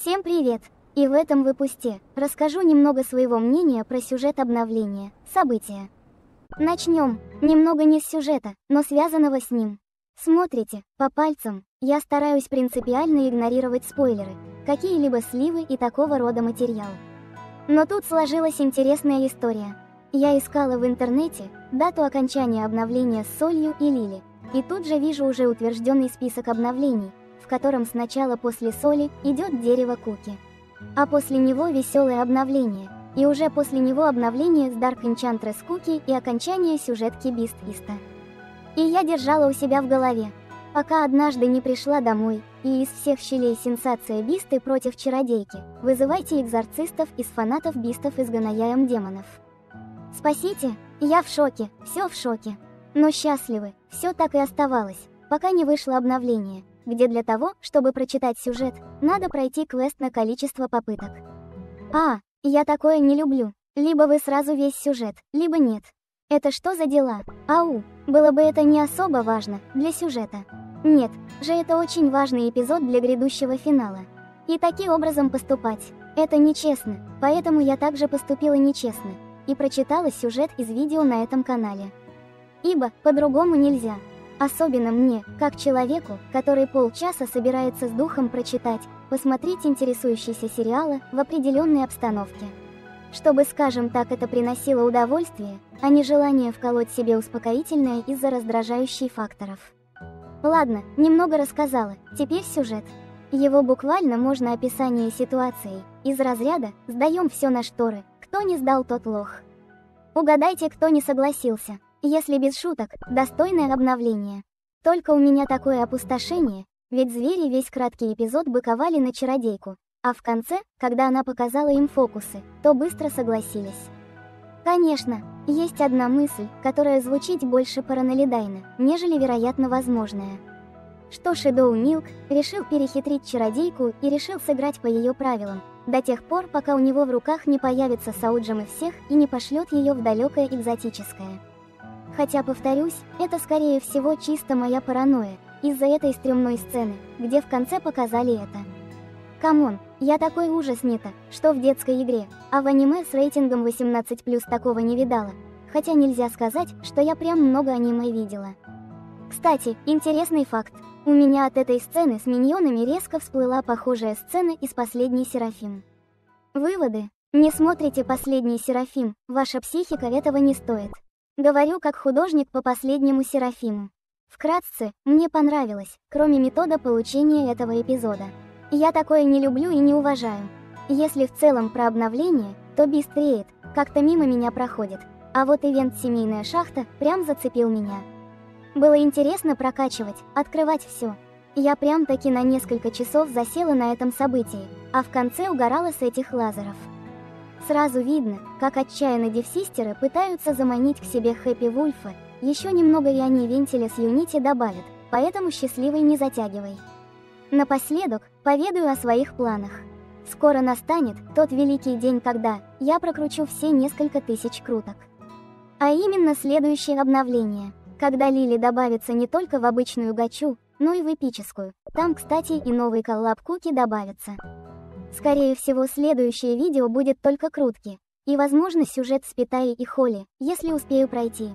Всем привет! И в этом выпуске расскажу немного своего мнения про сюжет обновления, события. Начнем. Немного не с сюжета, но связанного с ним. Смотрите, по пальцам, я стараюсь принципиально игнорировать спойлеры, какие-либо сливы и такого рода материал. Но тут сложилась интересная история. Я искала в интернете дату окончания обновления с Солью и Лили, и тут же вижу уже утвержденный список обновлений, в котором сначала после Соли идет дерево Куки, а после него веселое обновление, и уже после него обновление с Dark Enchantress Куки и окончание сюжетки Beast East. И я держала у себя в голове, пока однажды не пришла домой, и из всех щелей сенсация Бисты против чародейки. Вызывайте экзорцистов из фанатов Бистов изгоняем демонов. Спасите, я в шоке, все в шоке. Но счастливы, все так и оставалось, пока не вышло обновление, где для того, чтобы прочитать сюжет, надо пройти квест на количество попыток. Я такое не люблю. Либо вы сразу весь сюжет, либо нет. Это что за дела? Было бы это не особо важно для сюжета. Нет, же это очень важный эпизод для грядущего финала. И таким образом поступать, это нечестно, поэтому я также поступила нечестно и прочитала сюжет из видео на этом канале. Ибо по-другому нельзя. Особенно мне, как человеку, который полчаса собирается с духом прочитать, посмотреть интересующиеся сериалы в определенной обстановке. Чтобы, скажем так, это приносило удовольствие, а не желание вколоть себе успокоительное из-за раздражающих факторов. Ладно, немного рассказала, теперь сюжет. Его буквально можно описание ситуацией, из разряда «сдаем все на шторы, кто не сдал, тот лох». Угадайте, кто не согласился. Если без шуток, достойное обновление. Только у меня такое опустошение, ведь звери весь краткий эпизод быковали на чародейку, а в конце, когда она показала им фокусы, то быстро согласились. Конечно, есть одна мысль, которая звучит больше параноидально, нежели вероятно возможная. Что Шэдоу Милк решил перехитрить чародейку и решил сыграть по ее правилам, до тех пор, пока у него в руках не появится Сауджем и всех и не пошлет ее в далекое экзотическое. Хотя, повторюсь, это скорее всего чисто моя паранойя, из-за этой стрёмной сцены, где в конце показали это. Камон, я такой ужас не-то, что в детской игре, а в аниме с рейтингом 18+, такого не видала, хотя нельзя сказать, что я прям много аниме видела. Кстати, интересный факт, у меня от этой сцены с миньонами резко всплыла похожая сцена из «Последний Серафим». Выводы. Не смотрите «Последний Серафим», ваша психика этого не стоит. Говорю как художник по «Последнему Серафиму». Вкратце, мне понравилось, кроме метода получения этого эпизода. Я такое не люблю и не уважаю. Если в целом про обновление, то Beast Raid как-то мимо меня проходит, а вот ивент «Семейная шахта» прям зацепил меня. Было интересно прокачивать, открывать все. Я прям-таки на несколько часов засела на этом событии, а в конце угорала с этих лазеров. Сразу видно, как отчаянно девсистеры пытаются заманить к себе Хэппи Вульфа, еще немного и они вентиля с Юнити добавят, поэтому счастливый не затягивай. Напоследок, поведаю о своих планах. Скоро настанет тот великий день, когда я прокручу все несколько тысяч круток. А именно следующее обновление, когда Лили добавится не только в обычную гачу, но и в эпическую. Там, кстати, и новый коллаб Куки добавится. Скорее всего, следующее видео будет только крутки, и возможно сюжет с Питаей и Холли, если успею пройти.